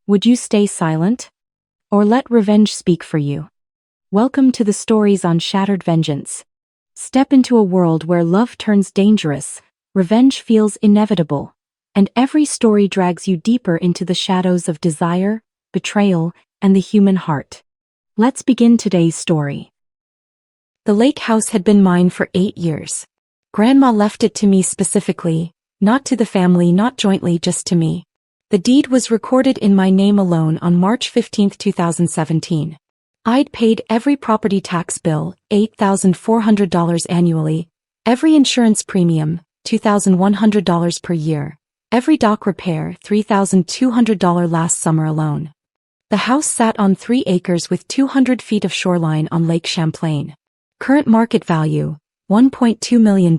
Would you stay silent? Or let revenge speak for you? Welcome to the stories on Shattered Vengeance. Step into a world where love turns dangerous, revenge feels inevitable, and every story drags you deeper into the shadows of desire, betrayal, and the human heart. Let's begin today's story. The lake house had been mine for 8 years. Grandma left it to me specifically, not to the family, not jointly, just to me. The deed was recorded in my name alone on March 15, 2017. I'd paid every property tax bill, $8,400 annually, every insurance premium, $2,100 per year, every dock repair, $3,200 last summer alone. The house sat on 3 acres with 200 feet of shoreline on Lake Champlain. Current market value, $1.2 million.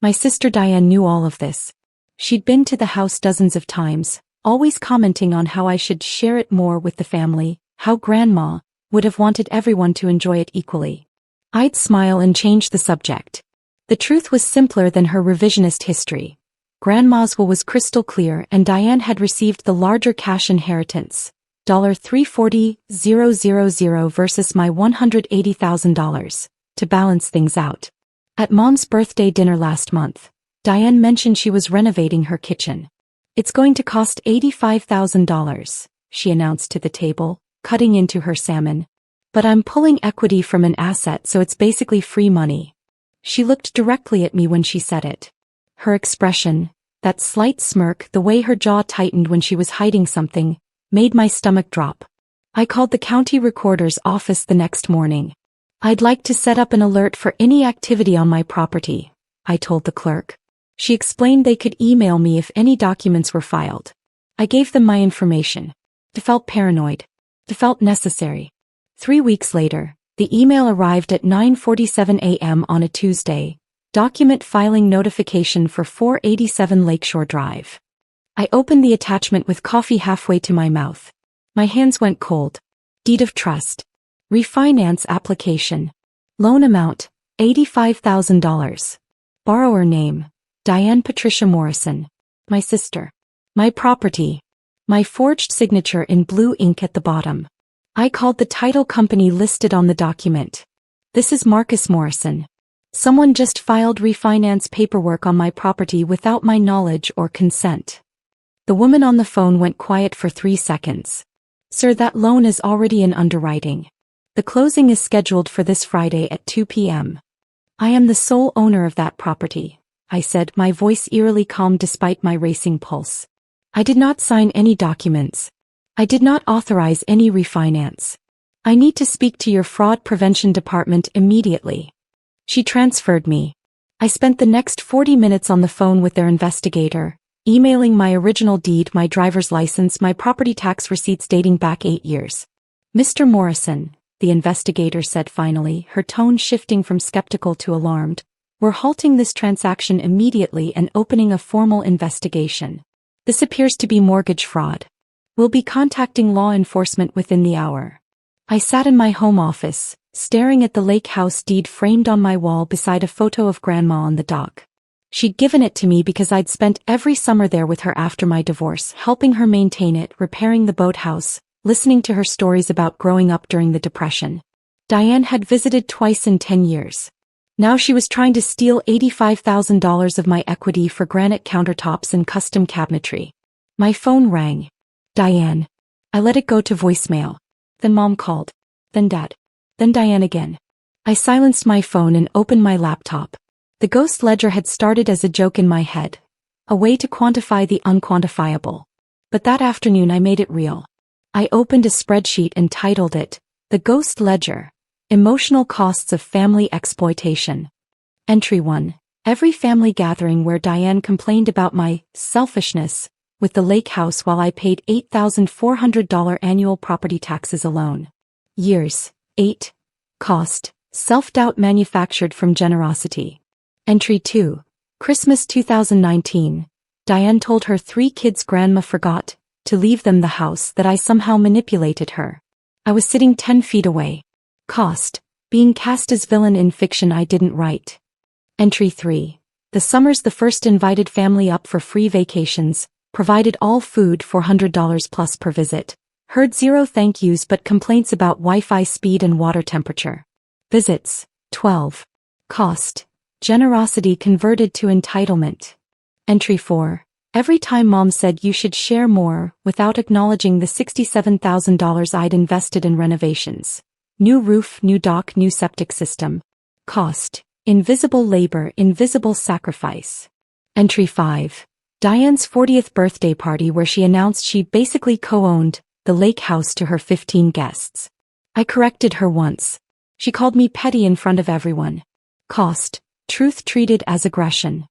My sister Diane knew all of this. She'd been to the house dozens of times, always commenting on how I should share it more with the family, how Grandma would have wanted everyone to enjoy it equally. I'd smile and change the subject. The truth was simpler than her revisionist history. Grandma's will was crystal clear, and Diane had received the larger cash inheritance, $340,000 versus my $180,000, to balance things out. At Mom's birthday dinner last month, Diane mentioned she was renovating her kitchen. "It's going to cost $85,000, she announced to the table, cutting into her salmon. "But I'm pulling equity from an asset, so it's basically free money." She looked directly at me when she said it. Her expression, that slight smirk, the way her jaw tightened when she was hiding something, made my stomach drop. I called the county recorder's office the next morning. "I'd like to set up an alert for any activity on my property," I told the clerk. She explained they could email me if any documents were filed. I gave them my information. I felt paranoid. It felt necessary. 3 weeks later, the email arrived at 9:47 a.m. on a Tuesday. Document filing notification for 487 Lakeshore Drive. I opened the attachment with coffee halfway to my mouth. My hands went cold. Deed of trust. Refinance application. Loan amount, $85,000. Borrower name, Diane Patricia Morrison. My sister. My property. My forged signature in blue ink at the bottom. I called the title company listed on the document. "This is Marcus Morrison. Someone just filed refinance paperwork on my property without my knowledge or consent." The woman on the phone went quiet for 3 seconds. "Sir, that loan is already in underwriting. The closing is scheduled for this Friday at 2 p.m. "I am the sole owner of that property," I said, my voice eerily calm despite my racing pulse. "I did not sign any documents. I did not authorize any refinance. I need to speak to your fraud prevention department immediately." She transferred me. I spent the next 40 minutes on the phone with their investigator, emailing my original deed, my driver's license, my property tax receipts dating back 8 years. "Mr. Morrison," the investigator said finally, her tone shifting from skeptical to alarmed, "we're halting this transaction immediately and opening a formal investigation. This appears to be mortgage fraud. We'll be contacting law enforcement within the hour." I sat in my home office, staring at the lake house deed framed on my wall beside a photo of Grandma on the dock. She'd given it to me because I'd spent every summer there with her after my divorce, helping her maintain it, repairing the boathouse, listening to her stories about growing up during the Depression. Diane had visited twice in 10 years. Now she was trying to steal $85,000 of my equity for granite countertops and custom cabinetry. My phone rang. "Diane." I let it go to voicemail. Then Mom called. Then Dad. Then Diane again. I silenced my phone and opened my laptop. The ghost ledger had started as a joke in my head, a way to quantify the unquantifiable. But that afternoon I made it real. I opened a spreadsheet and titled it, "The Ghost Ledger: Emotional Costs of Family Exploitation." Entry 1. Every family gathering where Diane complained about my selfishness with the lake house while I paid $8,400 annual property taxes alone. Years, 8. Cost, self-doubt manufactured from generosity. Entry 2. Christmas 2019. Diane told her 3 kids Grandma forgot to leave them the house, that I somehow manipulated her. I was sitting 10 feet away. Cost, being cast as villain in fiction I didn't write. Entry 3. The summer's the first invited family up for free vacations, provided all food $400 plus per visit. Heard zero thank yous but complaints about Wi-Fi speed and water temperature. Visits, 12. Cost, generosity converted to entitlement. Entry 4. Every time Mom said you should share more, without acknowledging the $67,000 I'd invested in renovations. New roof, new dock, new septic system. Cost, invisible labor, invisible sacrifice. Entry 5. Diane's 40th birthday party where she announced she basically co-owned the lake house to her 15 guests. I corrected her once. She called me petty in front of everyone. Cost, truth treated as aggression.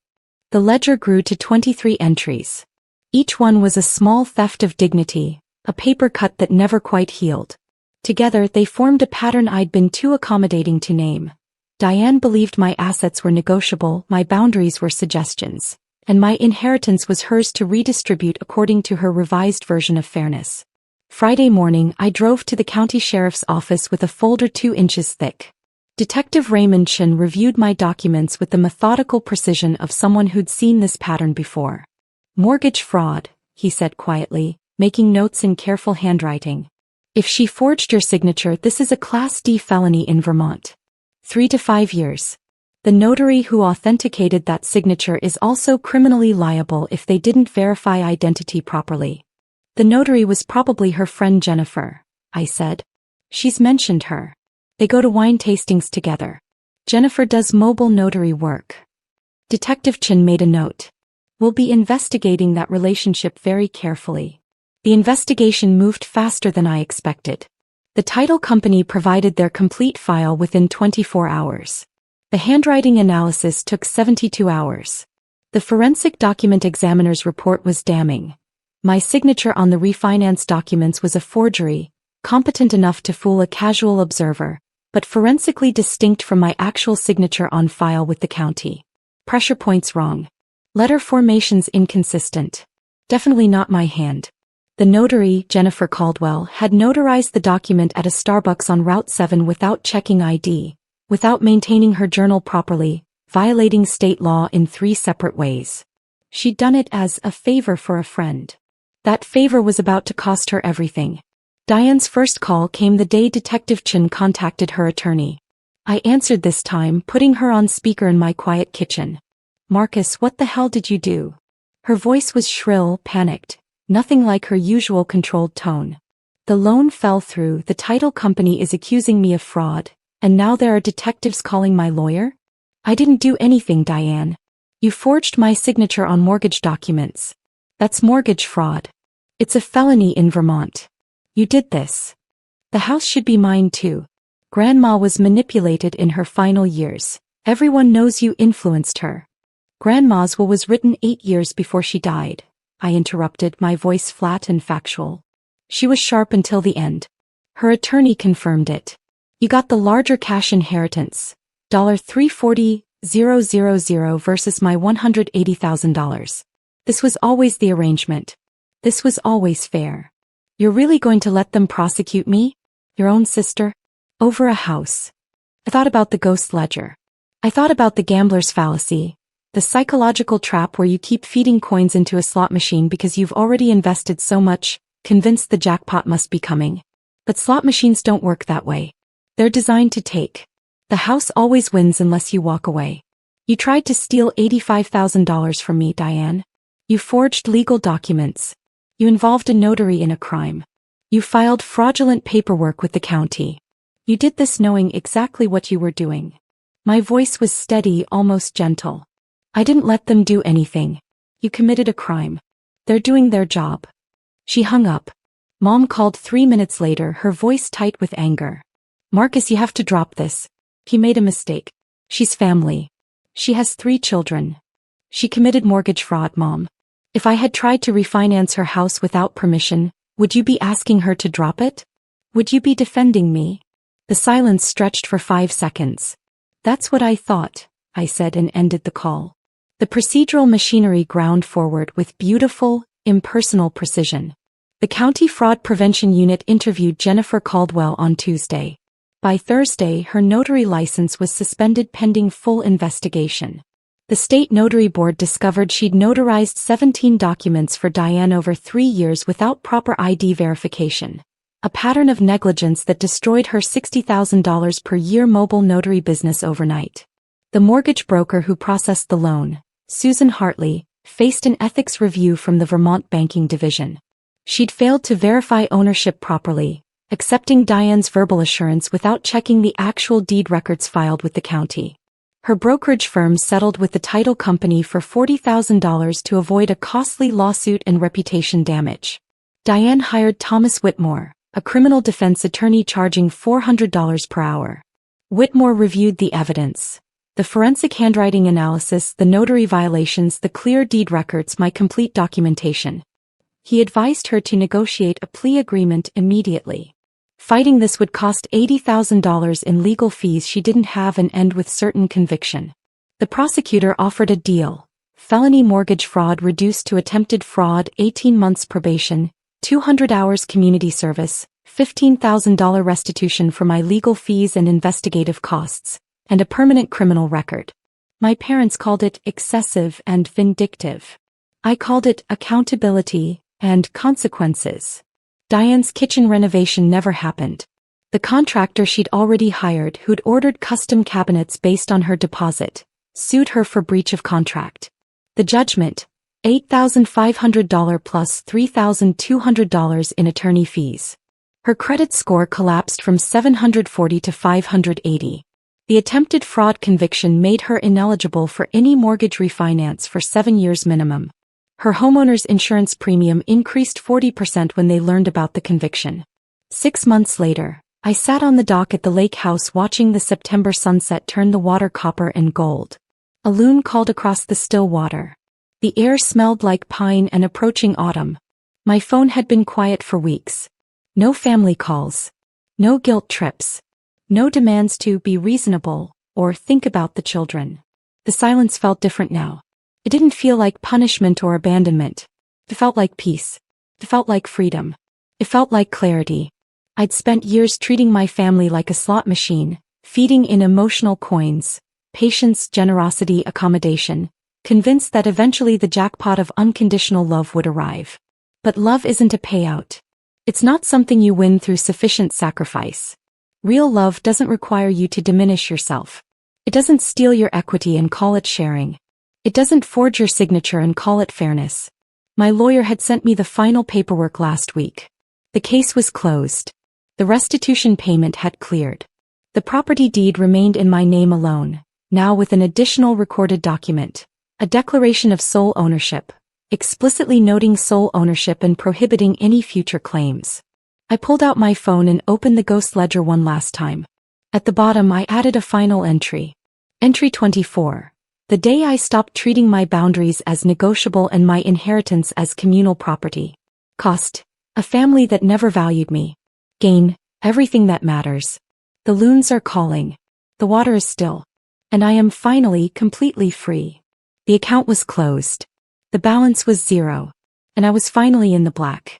The ledger grew to 23 entries. Each one was a small theft of dignity, a paper cut that never quite healed. Together they formed a pattern I'd been too accommodating to name. Diane believed my assets were negotiable, my boundaries were suggestions, and my inheritance was hers to redistribute according to her revised version of fairness. Friday morning I drove to the county sheriff's office with a folder 2 inches thick. Detective Raymond Chen reviewed my documents with the methodical precision of someone who'd seen this pattern before. Mortgage fraud, he said quietly, making notes in careful handwriting. If she forged your signature, this is a Class D felony in Vermont. 3 to 5 years. The notary who authenticated that signature is also criminally liable if they didn't verify identity properly. The notary was probably her friend Jennifer, I said. She's mentioned her. They go to wine tastings together. Jennifer does mobile notary work. Detective Chen made a note. We'll be investigating that relationship very carefully. The investigation moved faster than I expected. The title company provided their complete file within 24 hours. The handwriting analysis took 72 hours. The forensic document examiner's report was damning. My signature on the refinance documents was a forgery, competent enough to fool a casual observer, but forensically distinct from my actual signature on file with the county. Pressure points wrong. Letter formations inconsistent. Definitely not my hand. The notary, Jennifer Caldwell, had notarized the document at a Starbucks on Route 7 without checking ID, without maintaining her journal properly, violating state law in 3 separate ways. She'd done it as a favor for a friend. That favor was about to cost her everything. Diane's first call came the day Detective Chen contacted her attorney. I answered this time, putting her on speaker in my quiet kitchen. Marcus, what the hell did you do? Her voice was shrill, panicked, nothing like her usual controlled tone. The loan fell through, the title company is accusing me of fraud, and now there are detectives calling my lawyer? I didn't do anything, Diane. You forged my signature on mortgage documents. That's mortgage fraud. It's a felony in Vermont. You did this. The house should be mine too. Grandma was manipulated in her final years. Everyone knows you influenced her. Grandma's will was written 8 years before she died. I interrupted, my voice flat and factual. She was sharp until the end. Her attorney confirmed it. You got the larger cash inheritance. $340,000 versus my $180,000. This was always the arrangement. This was always fair. You're really going to let them prosecute me? Your own sister? Over a house. I thought about the ghost ledger. I thought about the gambler's fallacy, the psychological trap where you keep feeding coins into a slot machine because you've already invested so much, convinced the jackpot must be coming. But slot machines don't work that way. They're designed to take. The house always wins unless you walk away. You tried to steal $85,000 from me, Diane. You forged legal documents. You involved a notary in a crime. You filed fraudulent paperwork with the county. You did this knowing exactly what you were doing. My voice was steady, almost gentle. I didn't let them do anything. You committed a crime. They're doing their job. She hung up. Mom called 3 minutes later, her voice tight with anger. Marcus, you have to drop this. He made a mistake. She's family. She has 3 children. She committed mortgage fraud, Mom. If I had tried to refinance her house without permission, would you be asking her to drop it? Would you be defending me? The silence stretched for 5 seconds. That's what I thought, I said and ended the call. The procedural machinery ground forward with beautiful, impersonal precision. The County Fraud Prevention Unit interviewed Jennifer Caldwell on Tuesday. By Thursday, her notary license was suspended pending full investigation. The state notary board discovered she'd notarized 17 documents for Diane over 3 years without proper ID verification. A pattern of negligence that destroyed her $60,000 per year mobile notary business overnight. The mortgage broker who processed the loan, Susan Hartley, faced an ethics review from the Vermont Banking Division. She'd failed to verify ownership properly, accepting Diane's verbal assurance without checking the actual deed records filed with the county. Her brokerage firm settled with the title company for $40,000 to avoid a costly lawsuit and reputation damage. Diane hired Thomas Whitmore, a criminal defense attorney charging $400 per hour. Whitmore reviewed the evidence. The forensic handwriting analysis, the notary violations, the clear deed records, my complete documentation. He advised her to negotiate a plea agreement immediately. Fighting this would cost $80,000 in legal fees she didn't have and end with certain conviction. The prosecutor offered a deal. Felony mortgage fraud reduced to attempted fraud, 18 months probation, 200 hours community service, $15,000 restitution for my legal fees and investigative costs, and a permanent criminal record. My parents called it excessive and vindictive. I called it accountability and consequences. Diane's kitchen renovation never happened. The contractor she'd already hired, who'd ordered custom cabinets based on her deposit, sued her for breach of contract. The judgment, $8,500 plus $3,200 in attorney fees. Her credit score collapsed from 740 to 580. The attempted fraud conviction made her ineligible for any mortgage refinance for 7 years minimum. Her homeowner's insurance premium increased 40% when they learned about the conviction. 6 months later, I sat on the dock at the lake house watching the September sunset turn the water copper and gold. A loon called across the still water. The air smelled like pine and approaching autumn. My phone had been quiet for weeks. No family calls. No guilt trips. No demands to be reasonable or think about the children. The silence felt different now. It didn't feel like punishment or abandonment. It felt like peace. It felt like freedom. It felt like clarity. I'd spent years treating my family like a slot machine, feeding in emotional coins, patience, generosity, accommodation, convinced that eventually the jackpot of unconditional love would arrive. But love isn't a payout. It's not something you win through sufficient sacrifice. Real love doesn't require you to diminish yourself. It doesn't steal your equity and call it sharing. It doesn't forge your signature and call it fairness. My lawyer had sent me the final paperwork last week. The case was closed. The restitution payment had cleared. The property deed remained in my name alone, now with an additional recorded document, a declaration of sole ownership, explicitly noting sole ownership and prohibiting any future claims. I pulled out my phone and opened the ghost ledger one last time. At the bottom I added a final entry. Entry 24. The day I stopped treating my boundaries as negotiable and my inheritance as communal property. Cost. A family that never valued me. Gain. Everything that matters. The loons are calling. The water is still. And I am finally completely free. The account was closed. The balance was 0. And I was finally in the black.